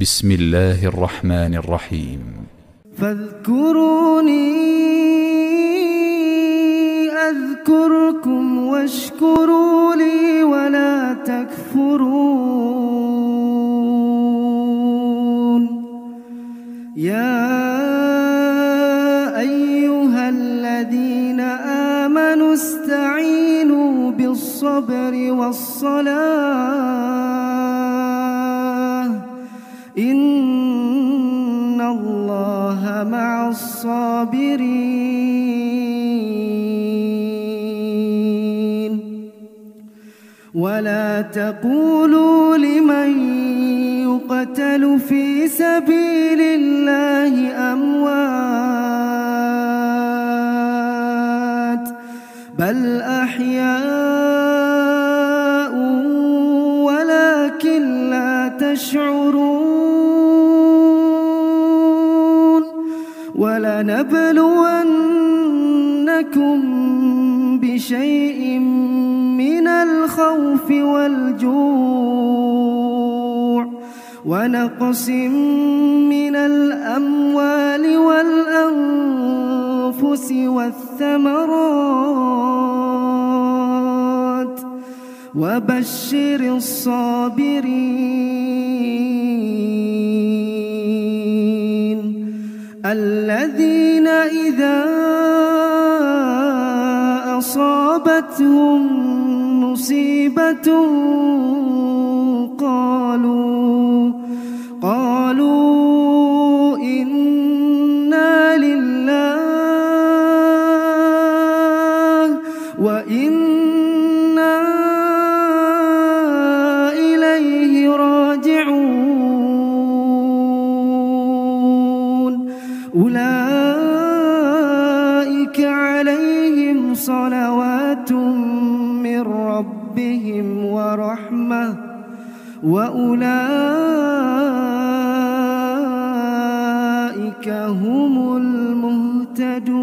بسم الله الرحمن الرحيم. فاذكروني أذكركم واشكروا لي ولا تكفرون. يا أيها الذين آمنوا استعينوا بالصبر والصلاة إن الله مع الصابرين. ولا تقولوا لمن يقتل في سبيل الله أموات بل أحياء ولكن لا تشعرون. ولنبلونكم بشيء من الخوف والجوع ونقص من الأموال والأنفس والثمرات وبشر الصابرين الذين إذا أصابتهم مصيبة قالوا إنا لله وإنا إليه راجعون. أولئك عليهم صلوات من ربهم ورحمة وأولئك هم المهتدون.